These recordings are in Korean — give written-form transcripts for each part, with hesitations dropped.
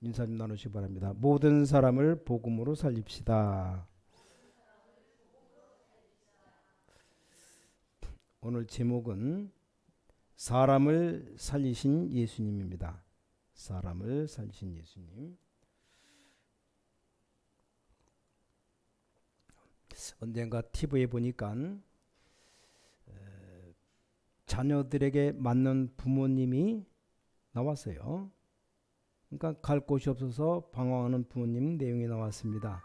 인사 좀 나누시기 바랍니다. 모든 사람을 복음으로 살립시다. 오늘 제목은 사람을 살리신 예수님입니다. 사람을 살리신 예수님. 언젠가 TV에 보니까 자녀들에게 맞는 부모님이 나왔어요. 그러니까 갈 곳이 없어서 방황하는 부모님 내용이 나왔습니다.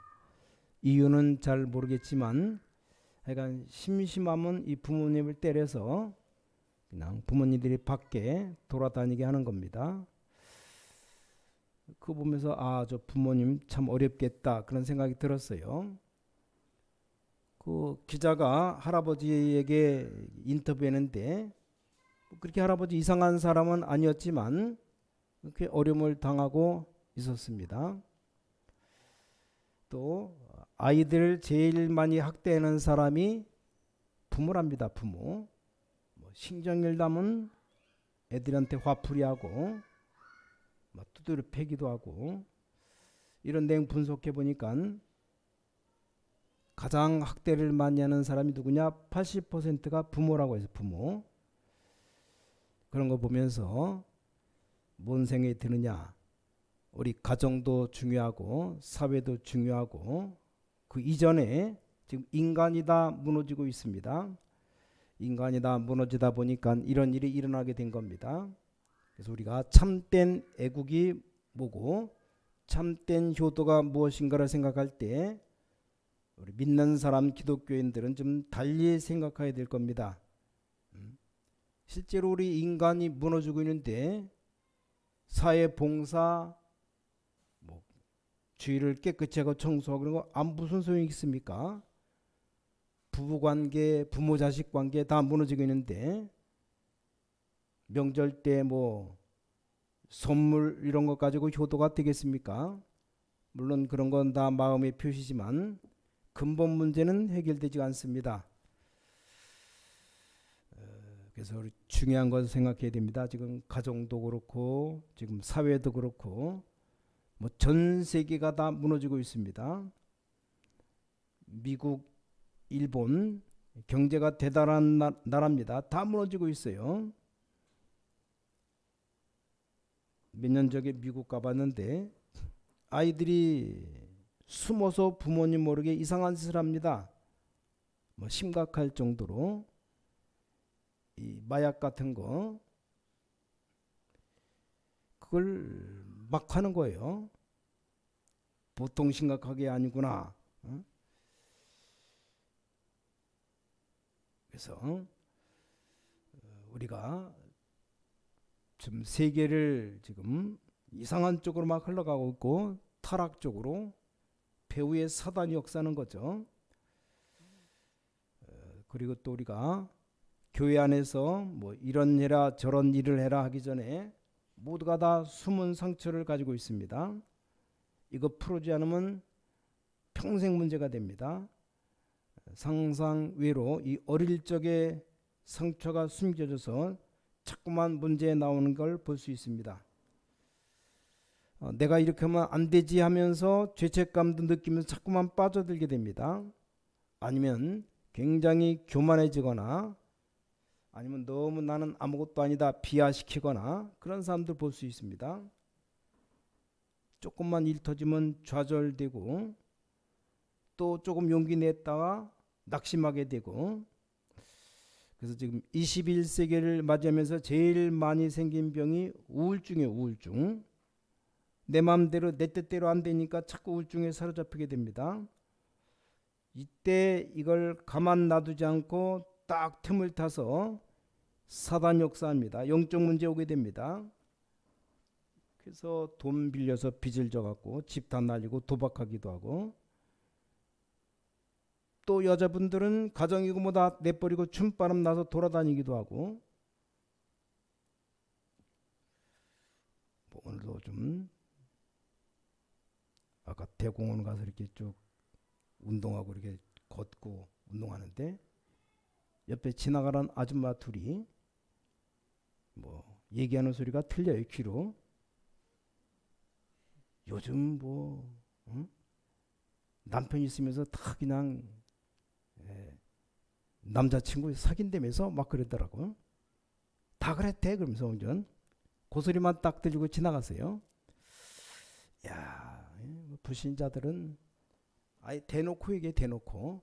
이유는 잘 모르겠지만 하여간 심심하면 이 부모님을 때려서 그냥 부모님들이 밖에 돌아다니게 하는 겁니다. 그거 보면서 저 부모님 참 어렵겠다 그런 생각이 들었어요. 그 기자가 할아버지에게 인터뷰했는데 그렇게 할아버지 이상한 사람은 아니었지만 그렇게 어려움을 당하고 있었습니다. 또 아이들을 제일 많이 학대하는 사람이 부모랍니다. 부모. 신경질 나면 애들한테 화풀이하고 두드려 패기도 하고 이런 내용 분석해 보니까 가장 학대를 많이 하는 사람이 누구냐? 80%가 부모라고 해서 부모. 그런 거 보면서 뭔 생각이 드느냐? 우리 가정도 중요하고 사회도 중요하고 그 이전에 지금 인간이 다 무너지고 있습니다. 인간이 다 무너지다 보니까 이런 일이 일어나게 된 겁니다. 그래서 우리가 참된 애국이 뭐고 참된 효도가 무엇인가를 생각할 때 우리 믿는 사람 기독교인들은 좀 달리 생각해야 될 겁니다. 실제로 우리 인간이 무너지고 있는데 사회봉사, 주위를 깨끗이 하고 청소하고 그런 거 무슨 소용이 있습니까? 부부관계, 부모자식 관계 다 무너지고 있는데 명절 때 선물 이런 것 가지고 효도가 되겠습니까? 물론 그런 건 다 마음의 표시지만 근본 문제는 해결되지 않습니다. 그래서 우리 중요한 걸 생각해야 됩니다. 지금 가정도 그렇고 지금 사회도 그렇고 전 세계가 다 무너지고 있습니다. 미국, 일본 경제가 대단한 나라입니다. 다 무너지고 있어요. 몇 년 전에 미국 가봤는데 아이들이 숨어서 부모님 모르게 이상한 짓을 합니다. 심각할 정도로 이 마약 같은 거 그걸 막 하는 거예요. 보통 심각하게 아니구나. 그래서 우리가 지금 세계를 지금 이상한 쪽으로 막 흘러가고 있고 타락적으로 배후에 사단이 역사하는 거죠. 그리고 또 우리가 교회 안에서 이런 해라 저런 일을 해라 하기 전에 모두가 다 숨은 상처를 가지고 있습니다. 이거 풀어주지 않으면 평생 문제가 됩니다. 상상외로 이 어릴 적에 상처가 숨겨져서 자꾸만 문제 나오는 걸 볼 수 있습니다. 내가 이렇게 하면 안 되지 하면서 죄책감도 느끼면서 자꾸만 빠져들게 됩니다. 아니면 굉장히 교만해지거나 아니면 너무 나는 아무것도 아니다 비하시키거나 그런 사람들 볼 수 있습니다. 조금만 일 터지면 좌절되고 또 조금 용기 냈다가 낙심하게 되고 그래서 지금 21세기를 맞이하면서 제일 많이 생긴 병이 우울증이에요. 우울증. 내 마음대로 내 뜻대로 안 되니까 자꾸 우울증에 사로잡히게 됩니다. 이때 이걸 가만 놔두지 않고 딱 틈을 타서 사단 역사합니다. 영적 문제 오게 됩니다. 그래서 돈 빌려서 빚을 져갖고 집 다 날리고 도박하기도 하고 또 여자분들은 가정이고 다 내버리고 춤바람 나서 돌아다니기도 하고 오늘도 좀 아까 대공원 가서 이렇게 쭉 운동하고 이렇게 걷고 운동하는데 옆에 지나가는 아줌마 둘이 얘기하는 소리가 틀려요. 귀로. 요즘 뭐 남편 있으면서 다 그냥 남자친구 사귄다면서 막 그랬더라고. 다 그랬대 그러면서 운전 고소리만 딱 들리고 지나갔어요. 야, 불신자들은 아예 대놓고 얘기해 대놓고.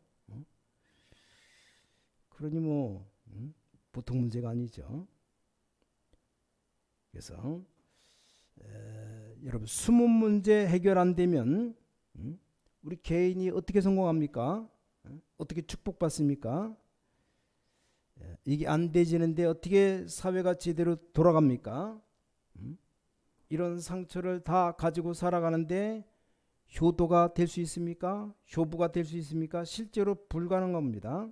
그러니 뭐 보통 문제가 아니죠. 그래서 여러분 숨은 문제 해결 안 되면 우리 개인이 어떻게 성공합니까? 어떻게 축복받습니까? 이게 안 되지는데 어떻게 사회가 제대로 돌아갑니까? 이런 상처를 다 가지고 살아가는데 효도가 될 수 있습니까? 효부가 될 수 있습니까? 실제로 불가능합니다.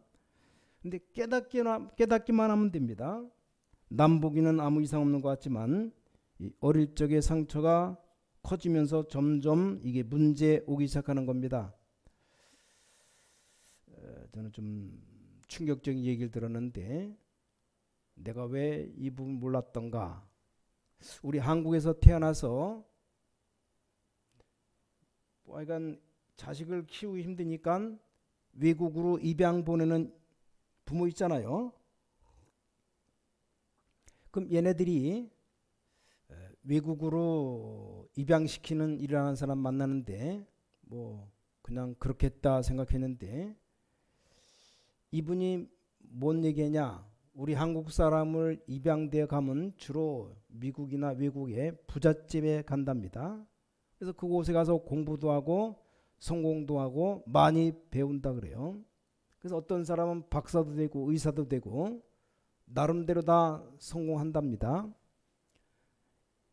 근데 깨닫기만 하면 됩니다. 남보기는 아무 이상 없는 것 같지만 어릴 적의 상처가 커지면서 점점 이게 문제 오기 시작하는 겁니다. 저는 좀 충격적인 얘기를 들었는데 내가 왜 이 부분 몰랐던가. 우리 한국에서 태어나서 하여간 자식을 키우기 힘드니까 외국으로 입양 보내는 부모 있잖아요. 그럼 얘네들이 외국으로 입양시키는 일을 하는 사람 만나는데 뭐 그냥 그렇겠다 생각했는데 이분이 뭔 얘기냐. 우리 한국 사람을 입양되어 가면 주로 미국이나 외국에 부잣집에 간답니다. 그래서 그곳에 가서 공부도 하고 성공도 하고 많이 배운다 그래요. 그래서 어떤 사람은 박사도 되고 의사도 되고 나름대로 다 성공한답니다.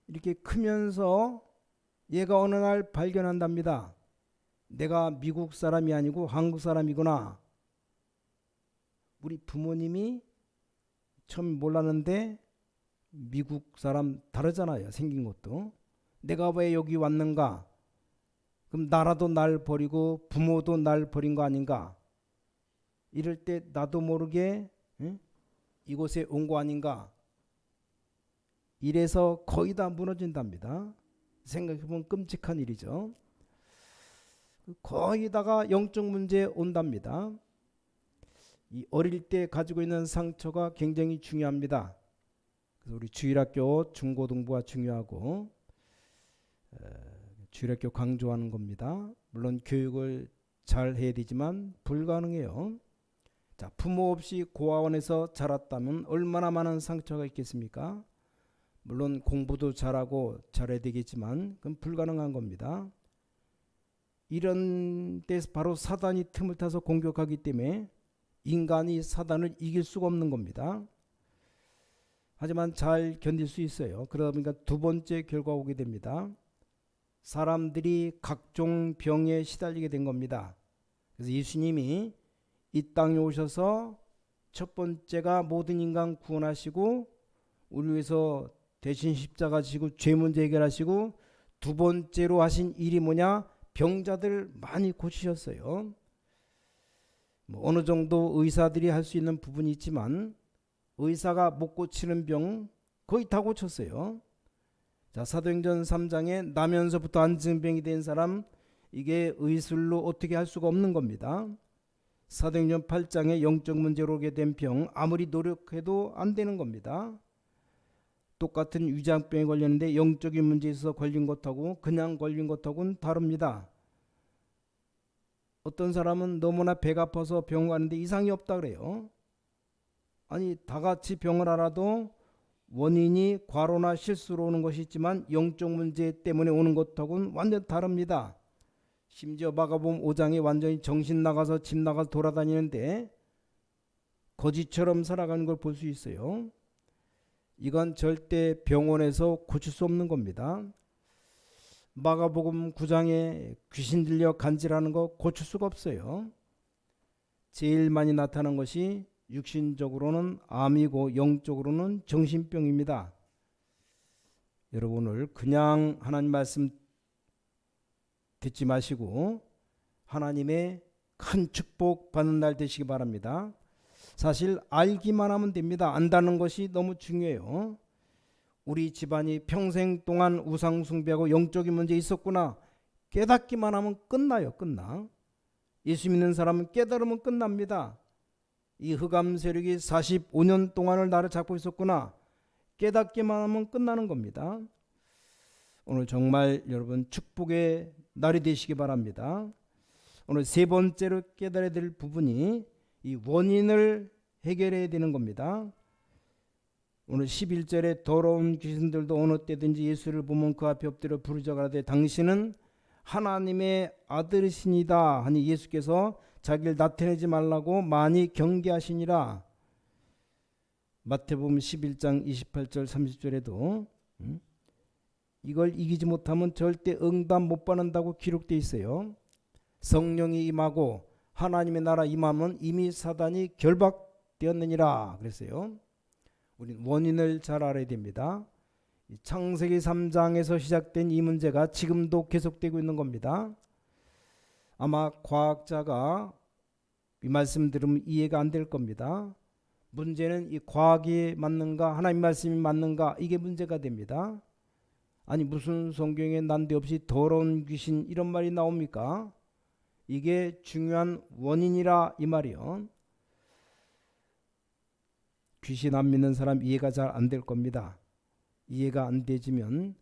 이렇게 크면서 얘가 어느 날 발견한답니다. 내가 미국 사람이 아니고 한국 사람이구나. 우리 부모님이 처음 몰랐는데 미국 사람 다르잖아요. 생긴 것도. 내가 왜 여기 왔는가? 그럼 나라도 날 버리고 부모도 날 버린 거 아닌가? 이럴 때 나도 모르게 이곳에 온 거 아닌가? 이래서 거의 다 무너진답니다. 생각해보면 끔찍한 일이죠. 거의다가 영적 문제 온답니다. 이 어릴 때 가지고 있는 상처가 굉장히 중요합니다. 그래서 우리 주일학교 중고등부가 중요하고 주일학교 강조하는 겁니다. 물론 교육을 잘 해야 되지만 불가능해요. 자, 부모 없이 고아원에서 자랐다면 얼마나 많은 상처가 있겠습니까? 물론 공부도 잘하고 잘해야 되겠지만 그건 불가능한 겁니다. 이런 데서 바로 사단이 틈을 타서 공격하기 때문에 인간이 사단을 이길 수가 없는 겁니다. 하지만 잘 견딜 수 있어요. 그러다 보니까 두 번째 결과가 오게 됩니다. 사람들이 각종 병에 시달리게 된 겁니다. 그래서 예수님이 이 땅에 오셔서 첫 번째가 모든 인간 구원하시고 우리 위해서 대신 십자가 지고 죄 문제 해결하시고 두 번째로 하신 일이 뭐냐? 병자들 많이 고치셨어요. 뭐 어느 정도 의사들이 할 수 있는 부분이 있지만 의사가 못 고치는 병 거의 다 고쳤어요. 자, 사도행전 3장에 나면서부터 안증병이 된 사람 이게 의술로 어떻게 할 수가 없는 겁니다. 사도행전 8장에 영적 문제로 오게 된 병 아무리 노력해도 안 되는 겁니다. 똑같은 위장병에 걸렸는데 영적인 문제에 있어서 걸린 것하고 그냥 걸린 것하고는 다릅니다. 어떤 사람은 너무나 배가 아파서 병 가는데 이상이 없다 그래요. 아니 다 같이 병을 알아도 원인이 과로나 실수로 오는 것이 있지만 영적 문제 때문에 오는 것하고는 완전 다릅니다. 심지어 마가복음 5장에 완전히 정신 나가서 집 나가서 돌아다니는데 거지처럼 살아가는 걸 볼 수 있어요. 이건 절대 병원에서 고칠 수 없는 겁니다. 마가복음 9장에 귀신 들려 간질하는 거 고칠 수가 없어요. 제일 많이 나타난 것이 육신적으로는 암이고 영적으로는 정신병입니다. 여러분 오늘 그냥 하나님 말씀 듣지 마시고 하나님의 큰 축복 받는 날 되시기 바랍니다. 사실 알기만 하면 됩니다. 안다는 것이 너무 중요해요. 우리 집안이 평생 동안 우상 숭배하고 영적인 문제 있었구나. 깨닫기만 하면 끝나요. 끝나. 예수 믿는 사람은 깨달으면 끝납니다. 이 흑암 세력이 45년 동안을 나를 잡고 있었구나. 깨닫기만 하면 끝나는 겁니다. 오늘 정말 여러분 축복의 날이 되시기 바랍니다. 오늘 세 번째로 깨달아야 될 부분이 이 원인을 해결해야 되는 겁니다. 오늘 11절에 더러운 귀신들도 어느 때든지 예수를 보면 그 앞에 엎드려 부르짖어가되 당신은 하나님의 아들이시니다 하니 예수께서 자기를 나타내지 말라고 많이 경계하시니라. 마태복음 11장 28절 30절에도 이걸 이기지 못하면 절대 응답 못 받는다고 기록되어 있어요. 성령이 임하고 하나님의 나라 임하면 이미 사단이 결박되었느니라 그랬어요. 우리는 원인을 잘 알아야 됩니다. 창세기 3장에서 시작된 이 문제가 지금도 계속되고 있는 겁니다. 아마 과학자가 이 말씀 들으면 이해가 안 될 겁니다. 문제는 이 과학이 맞는가 하나님 말씀이 맞는가 이게 문제가 됩니다. 아니 무슨 성경에 난데없이 더러운 귀신 이런 말이 나옵니까? 이게 중요한 원인이라 이 말이요. 귀신 안 믿는 사람 이해가 잘 안 될 겁니다. 이해가 안 되지면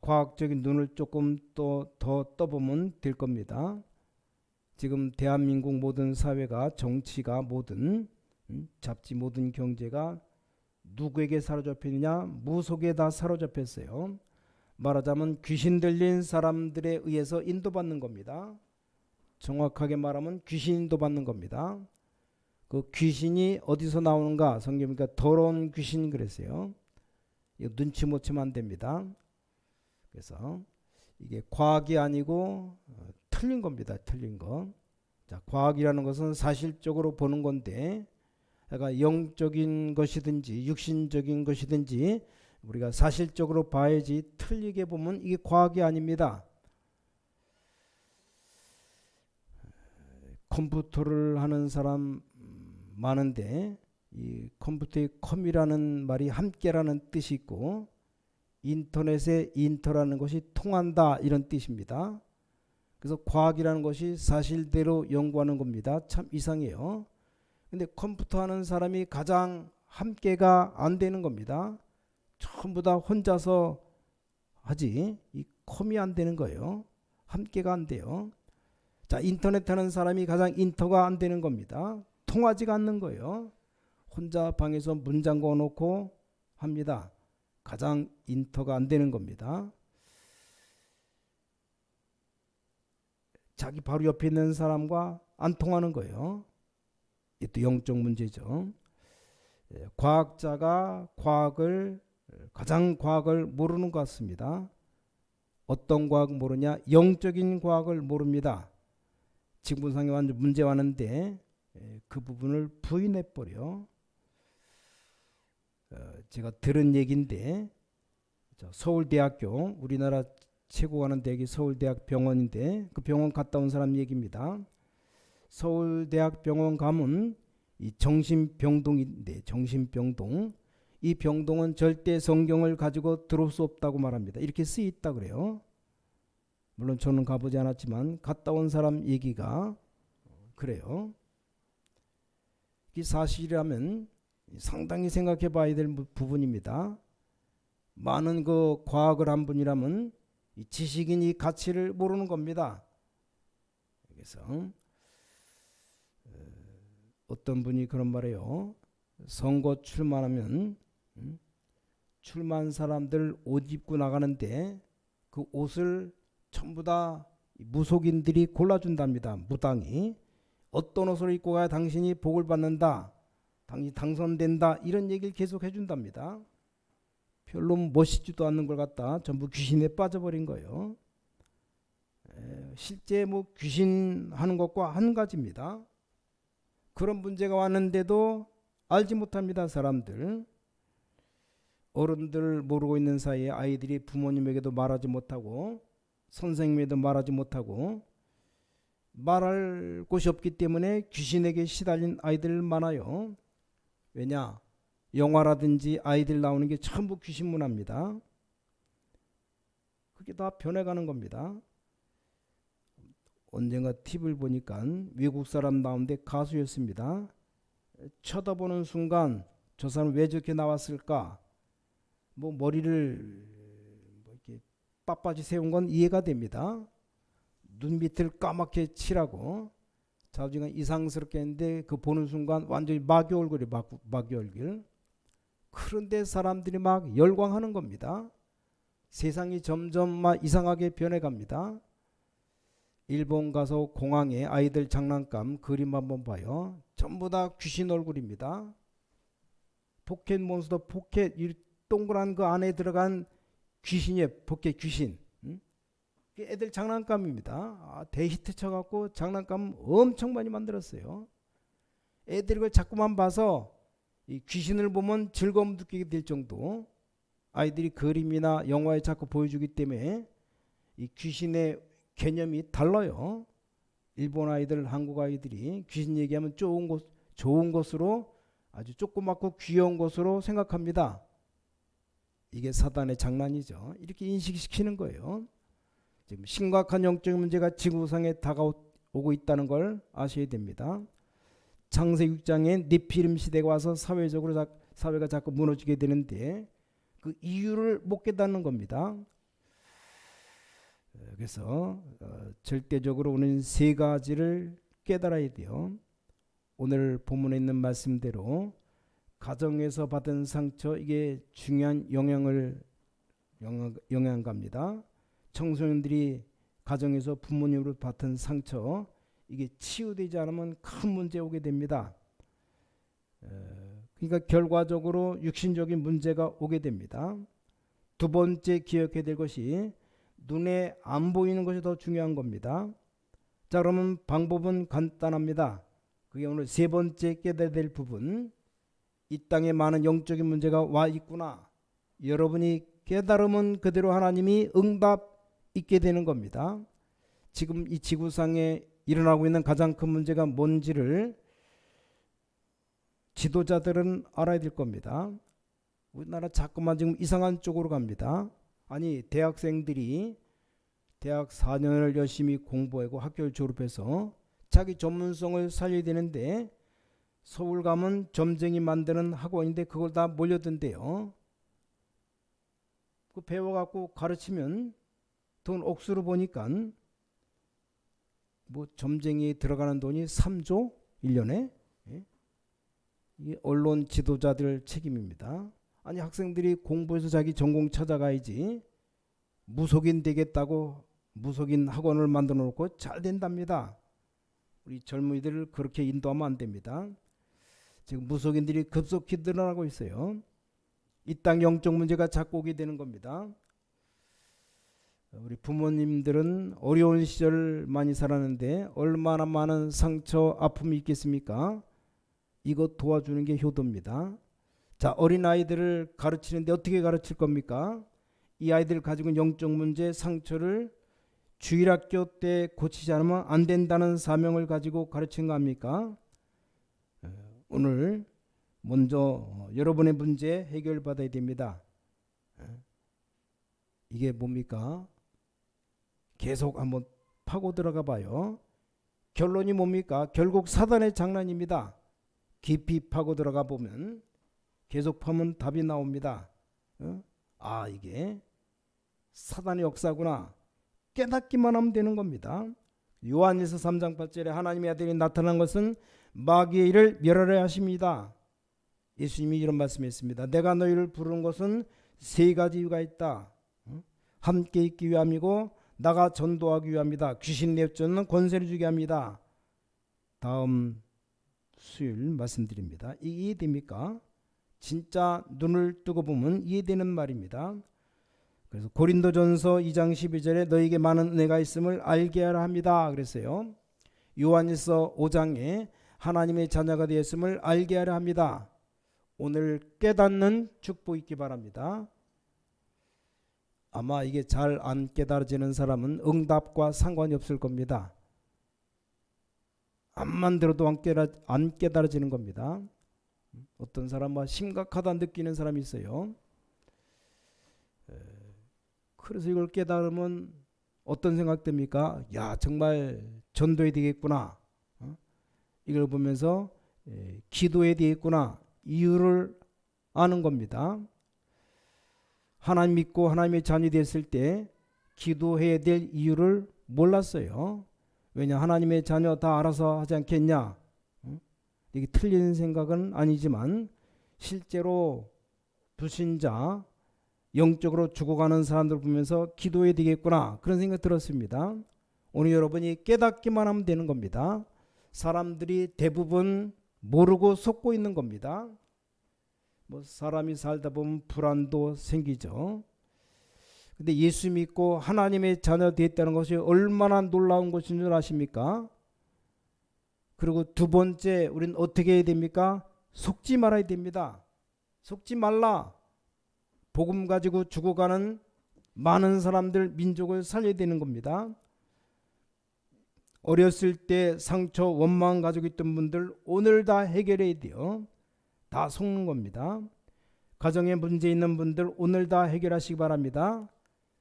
과학적인 눈을 조금 더 떠보면 될 겁니다. 지금 대한민국 모든 사회가 정치가 모든 잡지 모든 경제가 누구에게 사로잡히느냐? 무속에 다 사로잡혔어요. 말하자면 귀신 들린 사람들에 의해서 인도받는 겁니다. 정확하게 말하면 귀신 인도받는 겁니다. 그 귀신이 어디서 나오는가? 성경이니까 더러운 귀신 그랬어요. 이거 눈치 못 채면 안 됩니다. 그래서 이게 과학이 아니고 틀린 겁니다. 틀린 거. 자, 과학이라는 것은 사실적으로 보는 건데, 그러니까 영적인 것이든지 육신적인 것이든지 우리가 사실적으로 봐야지 틀리게 보면 이게 과학이 아닙니다. 컴퓨터를 하는 사람 많은데 이 컴퓨터의 컴이라는 말이 함께라는 뜻이 있고 인터넷에 인터라는 것이 통한다 이런 뜻입니다. 그래서 과학이라는 것이 사실대로 연구하는 겁니다. 참 이상해요. 근데 컴퓨터 하는 사람이 가장 함께가 안 되는 겁니다. 전부 다 혼자서 하지 이 컴이 안 되는 거예요. 함께가 안 돼요. 자, 인터넷 하는 사람이 가장 인터가 안 되는 겁니다. 통하지가 않는 거예요. 혼자 방에서 문 잠궈 놓고 합니다. 가장 인터가 안 되는 겁니다. 자기 바로 옆에 있는 사람과 안 통하는 거예요. 이것도 영적 문제죠. 과학자가 가장 과학을 모르는 것 같습니다. 어떤 과학 모르냐? 영적인 과학을 모릅니다. 지구상에 완전 문제 왔는데 그 부분을 부인해버려. 제가 들은 얘기인데 서울대학교 우리나라 최고 가는 대학이 서울대학 병원인데 그 병원 갔다 온 사람 얘기입니다. 서울대학 병원 가면 이 정신병동인데 정신병동 이 병동은 절대 성경을 가지고 들어올 수 없다고 말합니다. 이렇게 쓰여 있다 그래요. 물론 저는 가보지 않았지만 갔다 온 사람 얘기가 그래요. 이 사실이라면 상당히 생각해 봐야 될 부분입니다. 많은 그 과학을 한 분이라면 이 지식인이 가치를 모르는 겁니다. 그래서 어떤 분이 그런 말이에요. 선거 출마하면 출마한 사람들 옷 입고 나가는데 그 옷을 전부 다 무속인들이 골라준답니다. 무당이. 어떤 옷을 입고 가야 당신이 복을 받는다. 당신이 당선된다. 이런 얘기를 계속 해준답니다. 별로 멋있지도 않는 걸 갖다 전부 귀신에 빠져버린 거예요. 실제 뭐 귀신 하는 것과 한 가지입니다. 그런 문제가 왔는데도 알지 못합니다. 사람들. 어른들 모르고 있는 사이에 아이들이 부모님에게도 말하지 못하고 선생님에게도 말하지 못하고 말할 곳이 없기 때문에 귀신에게 시달린 아이들 많아요. 왜냐? 영화라든지 아이들 나오는 게 전부 귀신 문화입니다. 그게 다 변해가는 겁니다. 언젠가 TV를 보니까 외국 사람 나오는데 가수였습니다. 쳐다보는 순간 저 사람 왜 저렇게 나왔을까? 뭐 머리를 이렇게 빳빳이 세운 건 이해가 됩니다. 눈 밑을 까맣게 칠하고 자중간 이상스럽게 했는데 그 보는 순간 완전히 마귀 얼굴이 마귀 얼굴. 그런데 사람들이 막 열광하는 겁니다. 세상이 점점 막 이상하게 변해갑니다. 일본 가서 공항에 아이들 장난감 그림 한번 봐요. 전부 다 귀신 얼굴입니다. 포켓 몬스터 포켓 이 동그란 그 안에 들어간 귀신이에요. 포켓 귀신. 애들 장난감입니다. 대히트 쳐갖고 장난감 엄청 많이 만들었어요. 애들이 그걸 자꾸만 봐서 이 귀신을 보면 즐거움 느끼게 될 정도. 아이들이 그림이나 영화에 자꾸 보여주기 때문에 이 귀신의 개념이 달라요. 일본 아이들, 한국 아이들이 귀신 얘기하면 좋은 것으로 아주 조그맣고 귀여운 것으로 생각합니다. 이게 사단의 장난이죠. 이렇게 인식시키는 거예요. 지금 심각한 영적 문제가 지구상에 다가오고 있다는 걸 아셔야 됩니다. 창세기 6장에 네피림 시대가 와서 사회가 자꾸 무너지게 되는데 그 이유를 못 깨닫는 겁니다. 그래서 절대적으로 오늘 세 가지를 깨달아야 돼요. 오늘 본문에 있는 말씀대로 가정에서 받은 상처 이게 중요한 영향갑니다. 청소년들이 가정에서 부모님으로 받은 상처 이게 치유되지 않으면 큰 문제 오게 됩니다. 그러니까 결과적으로 육신적인 문제가 오게 됩니다. 두 번째 기억해야 될 것이 눈에 안 보이는 것이 더 중요한 겁니다. 자, 그러면 방법은 간단합니다. 그게 오늘 세 번째 깨달아야 될 부분. 이 땅에 많은 영적인 문제가 와 있구나. 여러분이 깨달으면 그대로 하나님이 응답 있게 되는 겁니다. 지금 이 지구상에 일어나고 있는 가장 큰 문제가 뭔지를 지도자들은 알아야 될 겁니다. 우리나라 자꾸만 지금 이상한 쪽으로 갑니다. 아니 대학생들이 대학 4년을 열심히 공부하고 학교를 졸업해서 자기 전문성을 살려야 되는데 서울 가면 점쟁이 만드는 학원인데 그걸 다 몰려든대요. 그 배워갖고 가르치면 돈 억수로 보니까 뭐 점쟁이에 들어가는 돈이 3조 1년에. 이게 언론 지도자들 책임입니다. 아니 학생들이 공부해서 자기 전공 찾아가야지 무속인 되겠다고 무속인 학원을 만들어 놓고 잘 된답니다. 우리 젊은이들을 그렇게 인도하면 안 됩니다. 지금 무속인들이 급속히 늘어나고 있어요. 이 땅 영적 문제가 자꾸 오게 되는 겁니다. 우리 부모님들은 어려운 시절 많이 살았는데 얼마나 많은 상처 아픔이 있겠습니까? 이거 도와주는 게 효도입니다. 자, 어린아이들을 가르치는데 어떻게 가르칠 겁니까? 이 아이들 가지고 있는 영적 문제 상처를 주일학교 때 고치지 않으면 안 된다는 사명을 가지고 가르치는 거 아닙니까? 오늘 먼저 여러분의 문제 해결받아야 됩니다. 이게 뭡니까? 계속 한번 파고 들어가 봐요. 결론이 뭡니까? 결국 사단의 장난입니다. 깊이 파고 들어가 보면 계속 파면 답이 나옵니다. 아, 이게 사단의 역사구나. 깨닫기만 하면 되는 겁니다. 요한일서 3장 8절에 하나님의 아들이 나타난 것은 마귀의 일을 멸하려 하십니다. 예수님이 이런 말씀했습니다. 내가 너희를 부르는 것은 세 가지 이유가 있다. 함께 있기 위함이고 나가 전도하기 위함이다. 귀신 내쫓는 권세를 주게 합니다. 다음 수요일 말씀드립니다. 이해됩니까? 진짜 눈을 뜨고 보면 이해되는 말입니다. 그래서 고린도전서 2장 12절에 너에게 많은 은혜가 있음을 알게 하라 합니다. 그랬어요. 요한일서 5장에 하나님의 자녀가 되었음을 알게 하려 합니다. 오늘 깨닫는 축복 있기 바랍니다. 아마 이게 잘 안 깨달아지는 사람은 응답과 상관이 없을 겁니다. 암만 들어도 안 깨달아지는 겁니다. 어떤 사람은 심각하다 느끼는 사람이 있어요. 그래서 이걸 깨달으면 어떤 생각 듭니까? 야, 정말 전도해야 되겠구나. 이걸 보면서 기도해야 되겠구나. 이유를 아는 겁니다. 하나님 믿고 하나님의 자녀이 됐을 때 기도해야 될 이유를 몰랐어요. 왜냐, 하나님의 자녀 다 알아서 하지 않겠냐. 이게 틀린 생각은 아니지만 실제로 불신자, 영적으로 죽어가는 사람들 보면서 기도해야 되겠구나, 그런 생각 들었습니다. 오늘 여러분이 깨닫기만 하면 되는 겁니다. 사람들이 대부분 모르고 속고 있는 겁니다. 사람이 살다 보면 불안도 생기죠. 근데 예수 믿고 하나님의 자녀 되었다는 것이 얼마나 놀라운 것인 줄 아십니까? 그리고 두 번째, 우리는 어떻게 해야 됩니까? 속지 말아야 됩니다. 속지 말라. 복음 가지고 죽어가는 많은 사람들, 민족을 살려야 되는 겁니다. 어렸을 때 상처, 원망 가지고 있던 분들 오늘 다 해결해야 돼요. 다 속는 겁니다. 가정에 문제 있는 분들 오늘 다 해결하시기 바랍니다.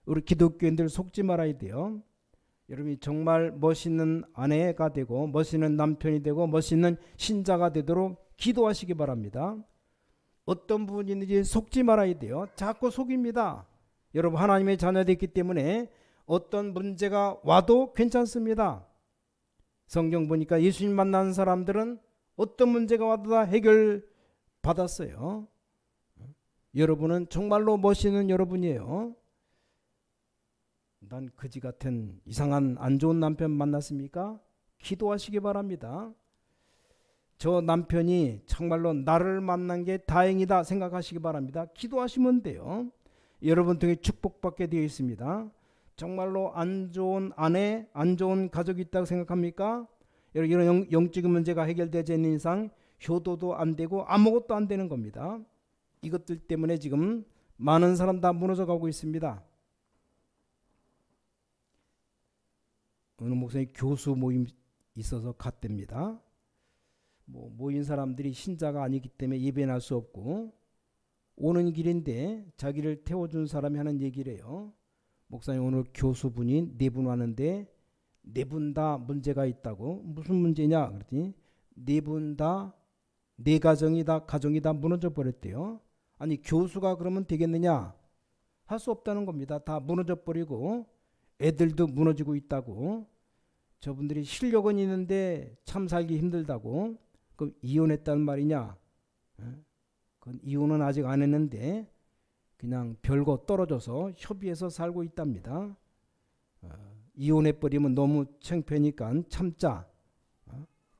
우리 기독교인들 속지 말아야 돼요. 여러분이 정말 멋있는 아내가 되고 멋있는 남편이 되고 멋있는 신자가 되도록 기도하시기 바랍니다. 어떤 부분인지 속지 말아야 돼요. 자꾸 속입니다. 여러분, 하나님의 자녀 됐기 때문에 어떤 문제가 와도 괜찮습니다. 성경 보니까 예수님 만난 사람들은 어떤 문제가 와도 다 해결 받았어요. 여러분은 정말로 멋있는 여러분이에요. 난 거지 같은 이상한 안 좋은 남편 만났습니까? 기도하시기 바랍니다. 저 남편이 정말로 나를 만난 게 다행이다 생각하시기 바랍니다. 기도하시면 돼요. 여러분 등에 축복받게 되어 있습니다. 정말로 안 좋은 아내, 안 좋은 가족이 있다고 생각합니까? 이런 영적인 문제가 해결되지 않는 이상 효도도 안 되고 아무것도 안 되는 겁니다. 이것들 때문에 지금 많은 사람 다 무너져 가고 있습니다. 어느 목사님 교수 모임 있어서 갔답니다. 모인 사람들이 신자가 아니기 때문에 예배는 할 수 없고 오는 길인데 자기를 태워준 사람이 하는 얘기래요. 목사님, 오늘 교수분이 4분 왔는데 4분 다 문제가 있다고. 무슨 문제냐 그랬더니 4분 다 내 가정이 다 무너져 버렸대요. 아니, 교수가 그러면 되겠느냐? 할 수 없다는 겁니다. 다 무너져 버리고 애들도 무너지고 있다고. 저분들이 실력은 있는데 참 살기 힘들다고. 그럼 이혼했단 말이냐? 그건 이혼은 아직 안 했는데 그냥 별거 떨어져서 협의해서 살고 있답니다. 이혼해버리면 너무 창피하니까 참자.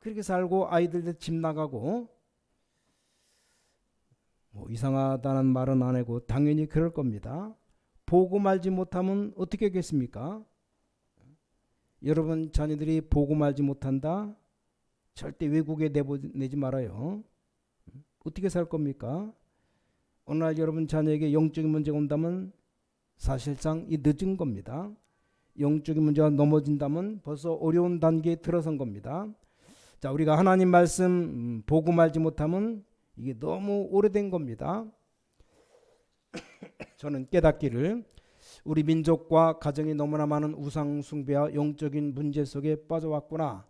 그렇게 살고 아이들도 집 나가고. 이상하다는 말은 안 하고 당연히 그럴 겁니다. 복음 알지 못하면 어떻게 하겠습니까? 여러분 자녀들이 복음 알지 못한다? 절대 외국에 내보내지 말아요. 어떻게 살 겁니까? 오늘 여러분 자녀에게 영적인 문제가 온다면 사실상 이 늦은 겁니다. 영적인 문제가 넘어진다면 벌써 어려운 단계에 들어선 겁니다. 자, 우리가 하나님 말씀 복음 알지 못하면 이게 너무 오래된 겁니다. 저는 깨닫기를 우리 민족과 가정이 너무나 많은 우상 숭배와 영적인 문제 속에 빠져왔구나.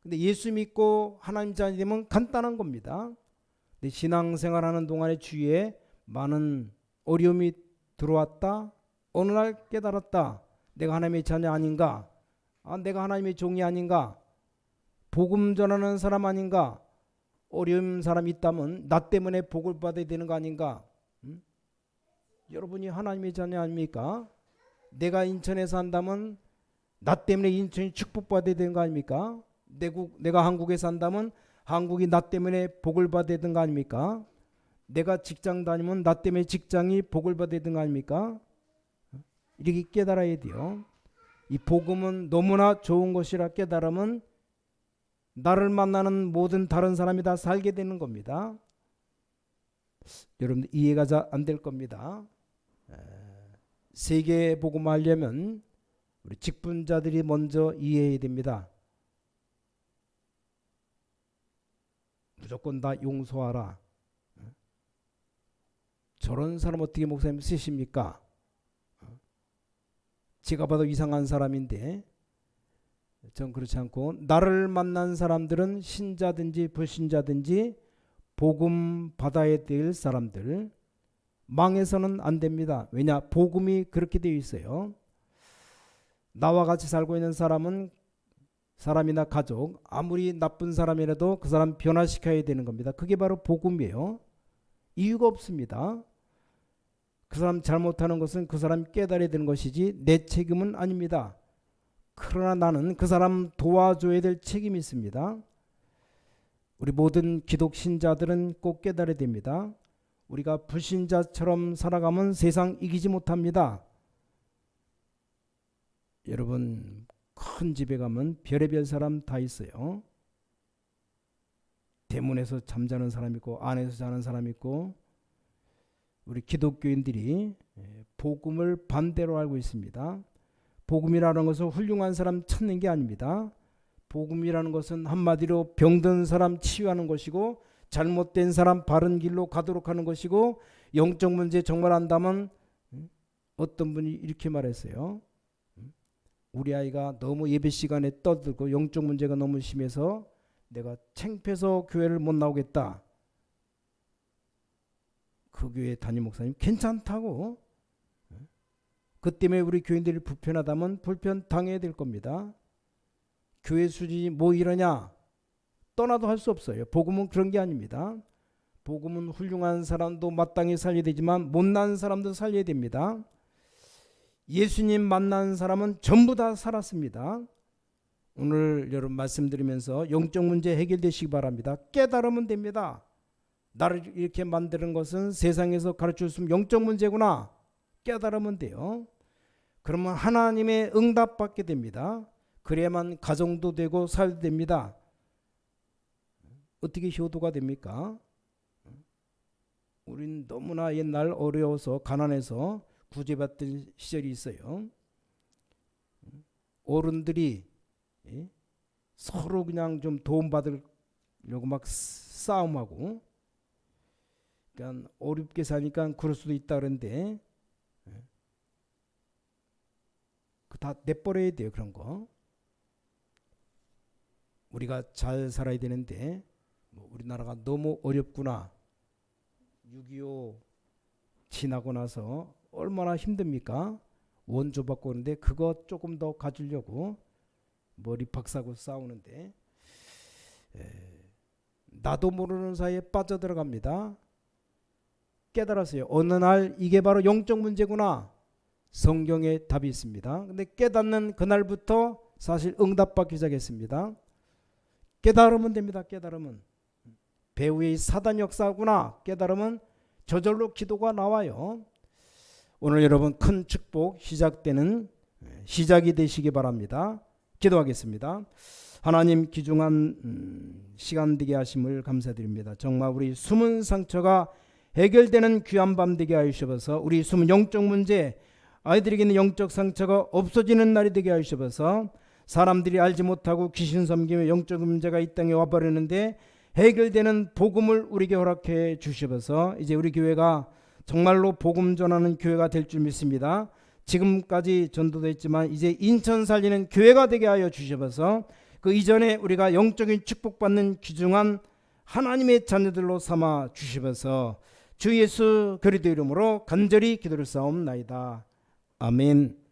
근데 예수 믿고 하나님 자녀 되면 간단한 겁니다. 근데 신앙생활하는 동안의 주위에 많은 어려움이 들어왔다. 어느 날 깨달았다. 내가 하나님의 자녀 아닌가? 내가 하나님의 종이 아닌가? 복음 전하는 사람 아닌가? 어려운 사람이 있다면 나 때문에 복을 받아야 되는 거 아닌가? 여러분이 하나님의 자녀 아닙니까? 내가 인천에 산다면 나 때문에 인천이 축복받아야 되는 거 아닙니까? 내가 한국에 산다면 한국이 나 때문에 복을 받아야 되는 거 아닙니까? 내가 직장 다니면 나 때문에 직장이 복을 받아야 되는 거 아닙니까? 이렇게 깨달아야 돼요. 이 복음은 너무나 좋은 것이라 깨달으면 나를 만나는 모든 다른 사람이 다 살게 되는 겁니다. 여러분 이해가 잘 안 될 겁니다. 세계 복음 하려면 우리 직분자들이 먼저 이해해야 됩니다. 무조건 다 용서하라. 저런 사람 어떻게 목사님 쓰십니까? 제가 봐도 이상한 사람인데, 전 그렇지 않고 나를 만난 사람들은 신자든지 불신자든지 복음 받아야 될 사람들, 망해서는 안 됩니다. 왜냐? 복음이 그렇게 되어 있어요. 나와 같이 살고 있는 사람이나 가족, 아무리 나쁜 사람이라도 그 사람 변화시켜야 되는 겁니다. 그게 바로 복음이에요. 이유가 없습니다. 그 사람 잘못하는 것은 그 사람 깨달아야 되는 것이지 내 책임은 아닙니다. 그러나 나는 그 사람 도와줘야 될 책임이 있습니다. 우리 모든 기독 신자들은 꼭 깨달아야 됩니다. 우리가 불신자처럼 살아가면 세상 이기지 못합니다. 여러분, 큰 집에 가면 별의별 사람 다 있어요. 대문에서 잠자는 사람 있고 안에서 자는 사람 있고, 우리 기독교인들이 복음을 반대로 알고 있습니다. 복음이라는 것은 훌륭한 사람 찾는 게 아닙니다. 복음이라는 것은 한마디로 병든 사람 치유하는 것이고, 잘못된 사람 바른 길로 가도록 하는 것이고, 영적 문제 정말 안다면 어떤 분이 이렇게 말했어요. 우리 아이가 너무 예배 시간에 떠들고 영적 문제가 너무 심해서 내가 창피해서 교회를 못 나오겠다. 그 교회 담임 목사님 괜찮다고. 그 때문에 우리 교인들이 불편하다면 불편 당해야 될 겁니다. 교회 수준이 뭐 이러냐 떠나도 할 수 없어요. 복음은 그런 게 아닙니다. 복음은 훌륭한 사람도 마땅히 살려야 되지만 못난 사람도 살려야 됩니다. 예수님 만난 사람은 전부 다 살았습니다. 오늘 여러분 말씀드리면서 영적 문제 해결되시기 바랍니다. 깨달으면 됩니다. 나를 이렇게 만드는 것은 세상에서 가르칠 수 없는 영적 문제구나. 깨달으면 돼요. 그러면 하나님의 응답받게 됩니다. 그래야만 가정도 되고 살도 됩니다. 어떻게 효도가 됩니까? 우린 너무나 옛날 어려워서 가난해서 구제받던 시절이 있어요. 어른들이 서로 그냥 좀 도움받으려고 막 싸움하고, 그러니까 어렵게 사니까 그럴 수도 있다 그러는데 다 내버려야 돼요. 그런 거. 우리가 잘 살아야 되는데 우리나라가 너무 어렵구나. 6.25 지나고 나서 얼마나 힘듭니까? 원조 받고 오는데 그거 조금 더 가지려고 머리 박사고 싸우는데, 나도 모르는 사이에 빠져들어갑니다. 깨달았어요. 어느 날 이게 바로 영적 문제구나. 성경에 답이 있습니다. 근데 깨닫는 그날부터 사실 응답받기 시작했습니다. 깨달으면 됩니다. 깨달으면. 배후의 사단 역사구나. 깨달으면 저절로 기도가 나와요. 오늘 여러분 큰 축복 시작되는 시작이 되시기 바랍니다. 기도하겠습니다. 하나님, 귀중한 시간 되게 하심을 감사드립니다. 정말 우리 숨은 상처가 해결되는 귀한 밤 되게 하시옵소서. 우리 숨은 영적 문제, 아이들에게 있는 영적 상처가 없어지는 날이 되게 하시옵소서. 사람들이 알지 못하고 귀신 섬기며 영적 문제가 이 땅에 와버리는데 해결되는 복음을 우리에게 허락해 주시옵소서. 이제 우리 교회가 정말로 복음 전하는 교회가 될 줄 믿습니다. 지금까지 전도도 했지만 이제 인천 살리는 교회가 되게 하여 주시옵소서. 그 이전에 우리가 영적인 축복받는 귀중한 하나님의 자녀들로 삼아 주시옵소서. 주 예수 그리스도 이름으로 간절히 기도를 싸움나이다. 아멘.